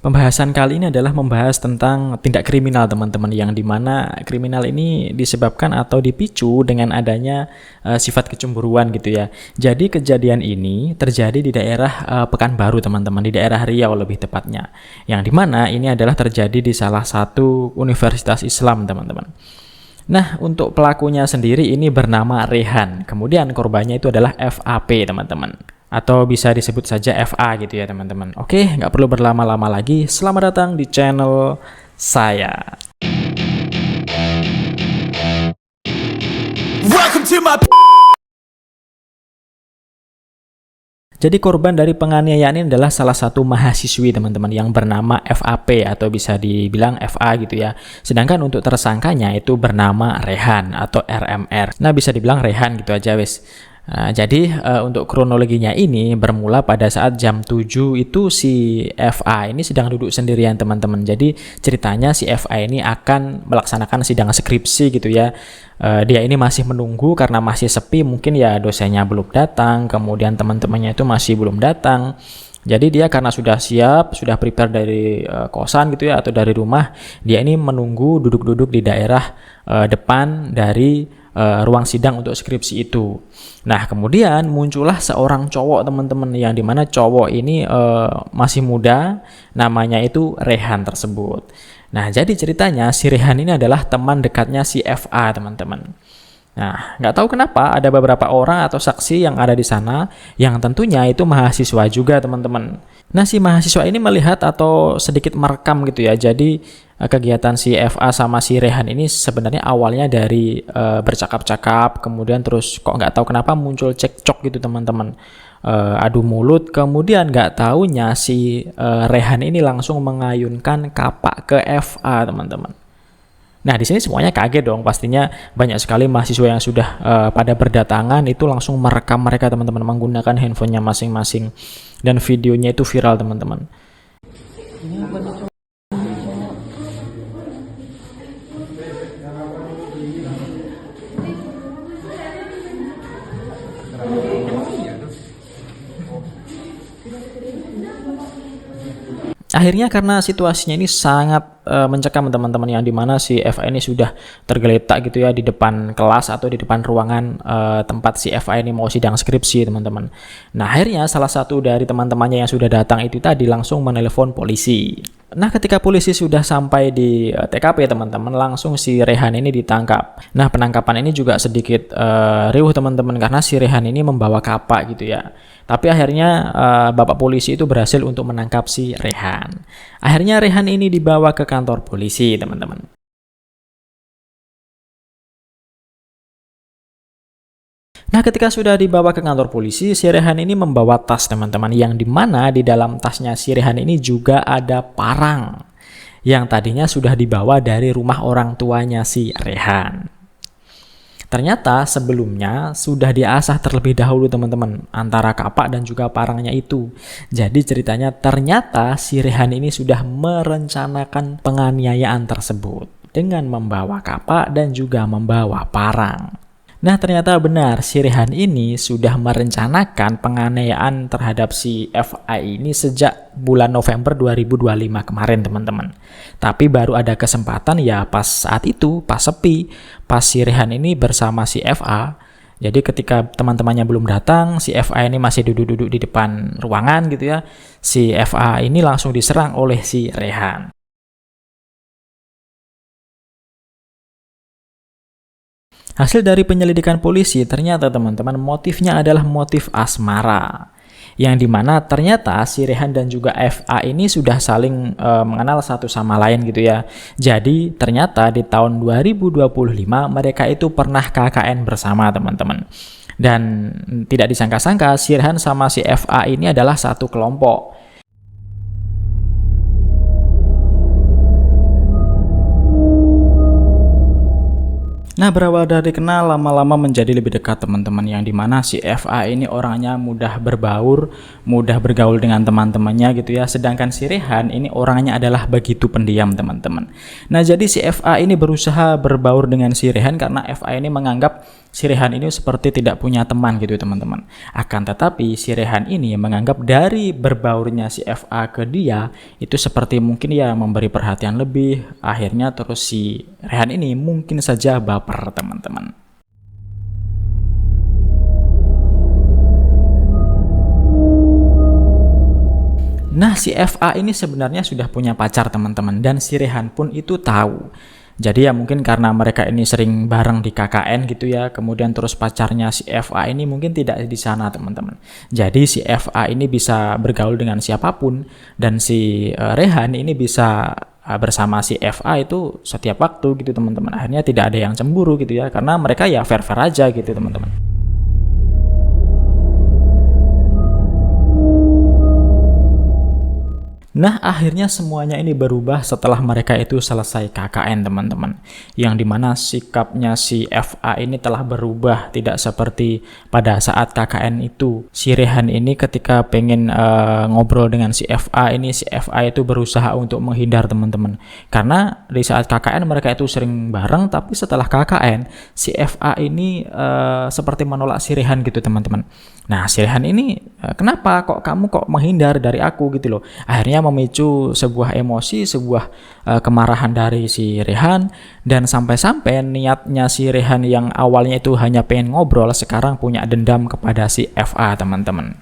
Pembahasan kali ini adalah membahas tentang tindak kriminal teman-teman, yang dimana kriminal ini disebabkan atau dipicu dengan adanya sifat kecemburuan gitu ya. Jadi kejadian ini terjadi di daerah Pekanbaru teman-teman, di daerah Riau lebih tepatnya, yang dimana ini adalah terjadi di salah satu universitas Islam teman-teman. Nah, untuk pelakunya sendiri ini bernama Rehan, kemudian korbannya itu adalah FAP teman-teman, atau bisa disebut saja FA gitu ya teman-teman. Oke, nggak perlu berlama-lama lagi, selamat datang di channel saya. Welcome to my... Jadi korban dari penganiayaan ini adalah salah satu mahasiswi teman-teman yang bernama FAP atau bisa dibilang FA gitu ya. Sedangkan untuk tersangkanya itu bernama Rehan atau RMR. Nah, bisa dibilang Rehan gitu aja wes. Jadi untuk kronologinya ini bermula pada saat jam 7 itu si FA ini sedang duduk sendirian teman-teman. Jadi ceritanya si FA ini akan melaksanakan sidang skripsi gitu ya. Dia ini masih menunggu karena masih sepi, mungkin ya dosennya belum datang, kemudian teman-temannya itu masih belum datang. Jadi dia karena sudah siap, sudah prepare dari kosan gitu ya atau dari rumah, dia ini menunggu duduk-duduk di daerah depan dari ruang sidang untuk skripsi itu. Nah, kemudian muncullah seorang cowok teman-teman, yang dimana cowok ini masih muda, namanya itu Rehan tersebut. Nah, jadi ceritanya si Rehan ini adalah teman dekatnya si FA teman-teman. Nah, nggak tahu kenapa ada beberapa orang atau saksi yang ada di sana yang tentunya itu mahasiswa juga teman-teman. Nah, si mahasiswa ini melihat atau sedikit merekam gitu ya. Jadi kegiatan si FA sama si Rehan ini sebenarnya awalnya dari bercakap-cakap, kemudian terus kok nggak tahu kenapa muncul cekcok gitu teman-teman. Adu mulut, kemudian nggak taunya si Rehan ini langsung mengayunkan kapak ke FA teman-teman. Nah, di sini semuanya kaget dong, pastinya banyak sekali mahasiswa yang sudah pada berdatangan itu langsung merekam mereka teman-teman menggunakan handphonenya masing-masing, dan videonya itu viral teman-teman. Akhirnya karena situasinya ini sangat mencekam teman-teman, yang dimana si FA ini sudah tergeletak gitu ya di depan kelas atau di depan ruangan tempat si FA ini mau sidang skripsi teman-teman. Nah, akhirnya salah satu dari teman-temannya yang sudah datang itu tadi langsung menelepon polisi. Nah, ketika polisi sudah sampai di TKP teman-teman, langsung si Rehan ini ditangkap. Nah, penangkapan ini juga sedikit riuh teman-teman karena si Rehan ini membawa kapak gitu ya. Tapi akhirnya bapak polisi itu berhasil untuk menangkap si Rehan. Akhirnya Rehan ini dibawa ke kantor polisi teman-teman. Nah, ketika sudah dibawa ke kantor polisi, si Rehan ini membawa tas teman-teman, yang dimana di dalam tasnya si Rehan ini juga ada parang yang tadinya sudah dibawa dari rumah orang tuanya si Rehan. Ternyata sebelumnya sudah diasah terlebih dahulu teman-teman antara kapak dan juga parangnya itu. Jadi ceritanya ternyata si Rehan ini sudah merencanakan penganiayaan tersebut dengan membawa kapak dan juga membawa parang. Nah, ternyata benar, si Rehan ini sudah merencanakan penganiayaan terhadap si FA ini sejak bulan November 2025 kemarin teman-teman. Tapi baru ada kesempatan ya pas saat itu, pas sepi, pas si Rehan ini bersama si FA. Jadi ketika teman-temannya belum datang, si FA ini masih duduk-duduk di depan ruangan gitu ya. Si FA ini langsung diserang oleh si Rehan. Hasil dari penyelidikan polisi, ternyata teman-teman motifnya adalah motif asmara. Yang dimana ternyata si Rehan dan juga FA ini sudah saling mengenal satu sama lain gitu ya. Jadi ternyata di tahun 2025 mereka itu pernah KKN bersama teman-teman. Dan tidak disangka-sangka si Rehan sama si FA ini adalah satu kelompok. Nah, berawal dari kenal, lama-lama menjadi lebih dekat teman-teman, yang dimana si FA ini orangnya mudah berbaur, mudah bergaul dengan teman-temannya gitu ya. Sedangkan si Rehan ini orangnya adalah begitu pendiam teman-teman. Nah, jadi si FA ini berusaha berbaur dengan si Rehan karena FA ini menganggap si Rehan ini seperti tidak punya teman gitu teman-teman. Akan tetapi si Rehan ini menganggap dari berbaurnya si FA ke dia itu seperti mungkin ya memberi perhatian lebih. Akhirnya terus si Rehan ini mungkin saja baper teman-teman. Nah, si FA ini sebenarnya sudah punya pacar teman-teman, dan si Rehan pun itu tahu. Jadi ya mungkin karena mereka ini sering bareng di KKN gitu ya, kemudian terus pacarnya si FA ini mungkin tidak di sana teman-teman. Jadi si FA ini bisa bergaul dengan siapapun, dan si Rehan ini bisa bersama si FA itu setiap waktu gitu teman-teman. Akhirnya tidak ada yang cemburu gitu ya, karena mereka ya fair-fair aja gitu teman-teman. Nah, akhirnya semuanya ini berubah setelah mereka itu selesai KKN teman-teman. Yang dimana sikapnya si FA ini telah berubah, tidak seperti pada saat KKN itu. Si Rehan ini ketika pengen ngobrol dengan si FA ini, si FA itu berusaha untuk menghindar teman-teman. Karena di saat KKN mereka itu sering bareng, tapi setelah KKN si FA ini seperti menolak si Rehan gitu teman-teman. Nah, si Rehan ini kenapa kok kamu kok menghindar dari aku gitu loh. Akhirnya memicu sebuah emosi, sebuah kemarahan dari si Rehan, dan sampai-sampai niatnya si Rehan yang awalnya itu hanya pengen ngobrol sekarang punya dendam kepada si FA teman-teman.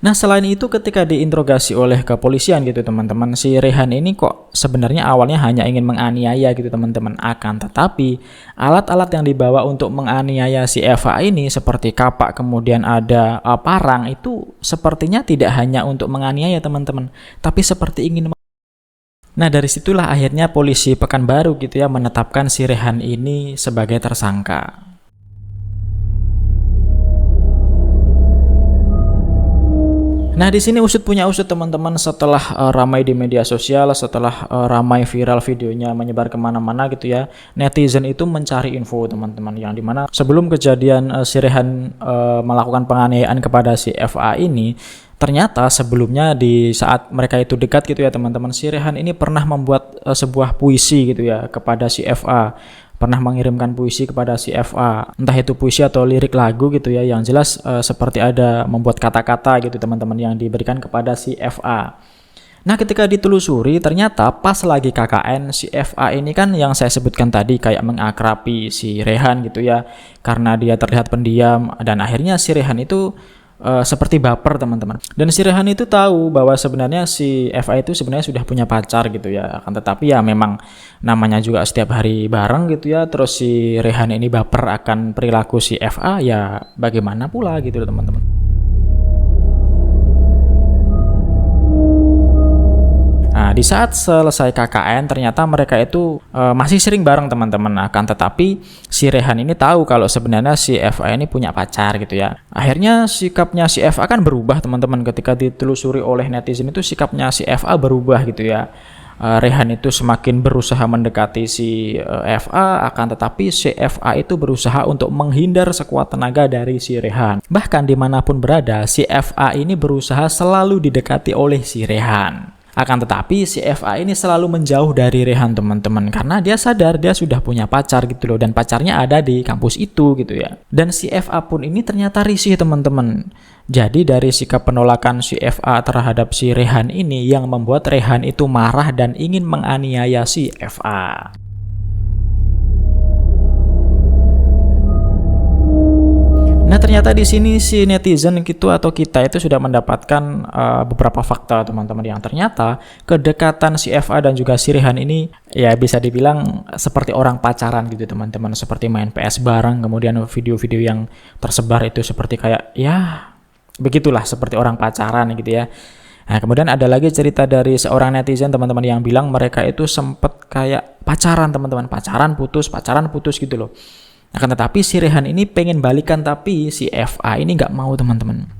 Nah, selain itu ketika diinterogasi oleh kepolisian gitu teman-teman, si Rehan ini kok sebenarnya awalnya hanya ingin menganiaya gitu teman-teman. Akan tetapi alat-alat yang dibawa untuk menganiaya si Eva ini seperti kapak, kemudian ada parang, itu sepertinya tidak hanya untuk menganiaya teman-teman, tapi seperti ingin. Nah, dari situlah akhirnya polisi Pekanbaru gitu ya menetapkan si Rehan ini sebagai tersangka. Nah, di sini usut punya usut teman-teman, setelah ramai di media sosial, setelah ramai viral videonya menyebar kemana-mana gitu ya, netizen itu mencari info teman-teman, yang dimana sebelum kejadian si Rehan melakukan penganiayaan kepada si FA ini, ternyata sebelumnya di saat mereka itu dekat gitu ya teman-teman, si Rehan ini pernah membuat sebuah puisi gitu ya kepada si FA. Pernah mengirimkan puisi kepada si FA, entah itu puisi atau lirik lagu gitu ya, yang jelas seperti ada membuat kata-kata gitu teman-teman yang diberikan kepada si FA. Nah, ketika ditelusuri ternyata pas lagi KKN si FA ini kan yang saya sebutkan tadi kayak mengakrabi si Rehan gitu ya, karena dia terlihat pendiam, dan akhirnya si Rehan itu seperti baper teman-teman. Dan si Rehan itu tahu bahwa sebenarnya si FA itu sebenarnya sudah punya pacar gitu ya. Akan tetapi ya memang namanya juga setiap hari bareng gitu ya. Terus si Rehan ini baper akan perilaku si FA, ya bagaimana pula gitu teman-teman. Nah, di saat selesai KKN ternyata mereka itu masih sering bareng teman-teman. Akan tetapi si Rehan ini tahu kalau sebenarnya si FA ini punya pacar gitu ya. Akhirnya sikapnya si FA kan berubah teman-teman, ketika ditelusuri oleh netizen itu sikapnya si FA berubah gitu ya. Rehan itu semakin berusaha mendekati si FA, akan tetapi si FA itu berusaha untuk menghindar sekuat tenaga dari si Rehan. Bahkan dimanapun berada, si FA ini berusaha selalu didekati oleh si Rehan. Akan tetapi si FA ini selalu menjauh dari Rehan teman-teman, karena dia sadar dia sudah punya pacar gitu loh, dan pacarnya ada di kampus itu gitu ya. Dan si FA pun ini ternyata risih teman-teman. Jadi dari sikap penolakan si FA terhadap si Rehan ini yang membuat Rehan itu marah dan ingin menganiaya si FA. Nah, ternyata di sini si netizen gitu atau kita itu sudah mendapatkan beberapa fakta teman-teman, yang ternyata kedekatan si FA dan juga si Rehan ini ya bisa dibilang seperti orang pacaran gitu teman-teman, seperti main PS bareng, kemudian video-video yang tersebar itu seperti kayak ya begitulah seperti orang pacaran gitu ya. Nah, kemudian ada lagi cerita dari seorang netizen teman-teman yang bilang mereka itu sempet kayak pacaran teman-teman, pacaran putus gitu loh. Akan tetapi si Rehan ini pengen balikan, tapi si FA ini nggak mau teman-teman.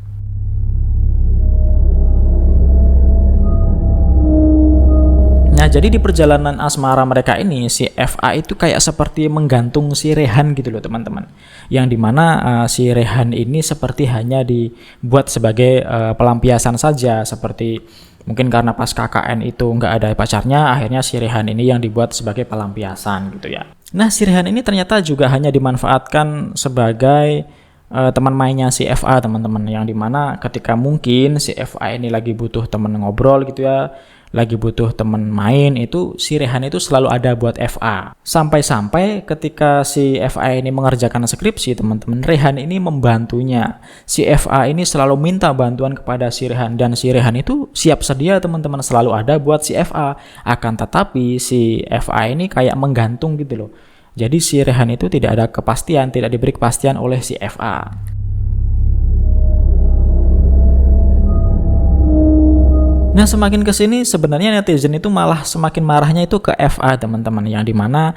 Nah, jadi di perjalanan asmara mereka ini, si FA itu kayak seperti menggantung si Rehan gitu loh teman-teman. Yang dimana si Rehan ini seperti hanya dibuat sebagai pelampiasan saja, seperti mungkin karena pas KKN itu nggak ada pacarnya, akhirnya si Rehan ini yang dibuat sebagai pelampiasan gitu ya. Nah, si Rehan ini ternyata juga hanya dimanfaatkan sebagai teman mainnya si FA teman-teman, yang dimana ketika mungkin si FA ini lagi butuh temen ngobrol gitu ya, lagi butuh temen main, itu si Rehan itu selalu ada buat FA. Sampai-sampai ketika si FA ini mengerjakan skripsi teman-teman, Rehan ini membantunya. Si FA ini selalu minta bantuan kepada si Rehan, dan si Rehan itu siap sedia teman-teman, selalu ada buat si FA. Akan tetapi si FA ini kayak menggantung gitu loh. Jadi si Rehan itu tidak ada kepastian, tidak diberi kepastian oleh si FA. Nah, semakin kesini sebenarnya netizen itu malah semakin marahnya itu ke FA teman-teman, yang dimana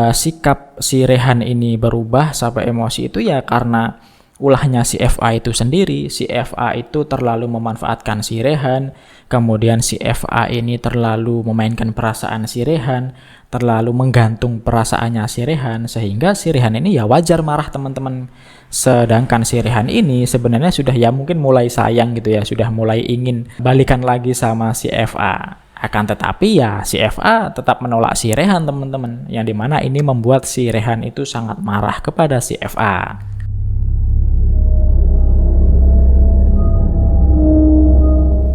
sikap si Rehan ini berubah sampai emosi itu ya karena ulahnya si FA itu sendiri. Si FA itu terlalu memanfaatkan si Rehan, kemudian si FA ini terlalu memainkan perasaan si Rehan, terlalu menggantung perasaannya si Rehan, sehingga si Rehan ini ya wajar marah teman-teman. Sedangkan si Rehan ini sebenarnya sudah ya mungkin mulai sayang gitu ya, sudah mulai ingin balikan lagi sama si FA. Akan tetapi ya si FA tetap menolak si Rehan teman-teman, yang dimana ini membuat si Rehan itu sangat marah kepada si FA.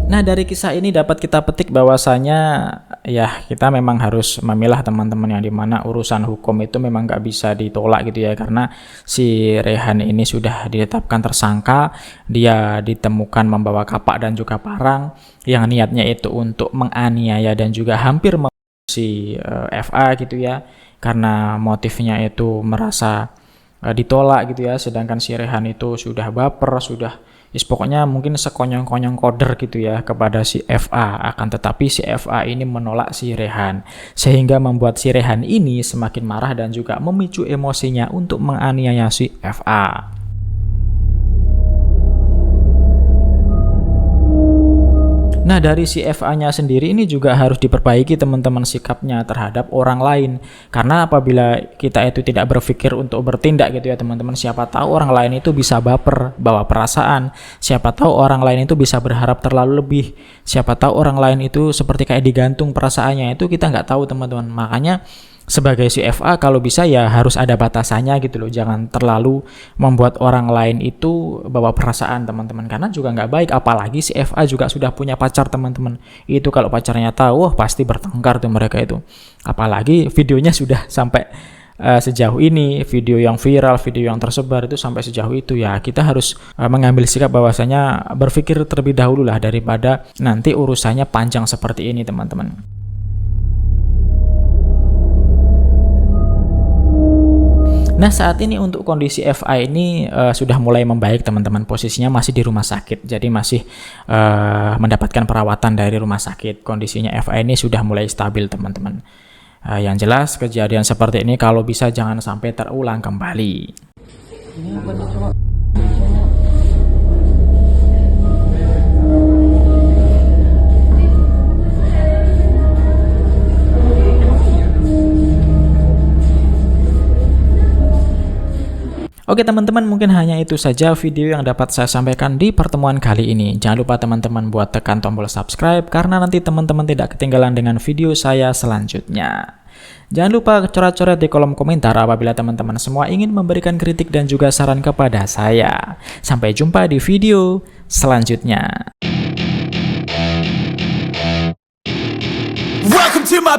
Nah, dari kisah ini dapat kita petik bahwasanya ya kita memang harus memilah teman-teman, yang dimana urusan hukum itu memang nggak bisa ditolak gitu ya, karena si Rehan ini sudah ditetapkan tersangka, dia ditemukan membawa kapak dan juga parang yang niatnya itu untuk menganiaya dan juga hampir membunuh si FA gitu ya, karena motifnya itu merasa ditolak gitu ya, sedangkan si Rehan itu sudah baper, sudah pokoknya mungkin sekonyong-konyong koder gitu ya kepada si FA. Akan tetapi si FA ini menolak si Rehan, sehingga membuat si Rehan ini semakin marah dan juga memicu emosinya untuk menganiaya si FA. Nah, dari si FA-nya sendiri ini juga harus diperbaiki teman-teman sikapnya terhadap orang lain. Karena apabila kita itu tidak berpikir untuk bertindak gitu ya teman-teman, siapa tahu orang lain itu bisa baper, bawa perasaan. Siapa tahu orang lain itu bisa berharap terlalu lebih. Siapa tahu orang lain itu seperti kayak digantung perasaannya, itu kita nggak tahu teman-teman. Makanya sebagai si FA kalau bisa ya harus ada batasannya gitu loh, jangan terlalu membuat orang lain itu bawa perasaan teman-teman, karena juga nggak baik. Apalagi si FA juga sudah punya pacar teman-teman, itu kalau pacarnya tahu wah pasti bertengkar tuh mereka itu. Apalagi videonya sudah sampai sejauh ini, video yang viral, video yang tersebar itu sampai sejauh itu, ya kita harus mengambil sikap bahwasanya berpikir terlebih dahulu lah daripada nanti urusannya panjang seperti ini teman-teman. Nah, saat ini untuk kondisi FA ini sudah mulai membaik teman-teman, posisinya masih di rumah sakit, jadi masih mendapatkan perawatan dari rumah sakit. Kondisinya FA ini sudah mulai stabil teman-teman. Yang jelas kejadian seperti ini kalau bisa jangan sampai terulang kembali. Oke teman-teman, mungkin hanya itu saja video yang dapat saya sampaikan di pertemuan kali ini. Jangan lupa teman-teman buat tekan tombol subscribe, karena nanti teman-teman tidak ketinggalan dengan video saya selanjutnya. Jangan lupa coret-coret di kolom komentar apabila teman-teman semua ingin memberikan kritik dan juga saran kepada saya. Sampai jumpa di video selanjutnya. Welcome to my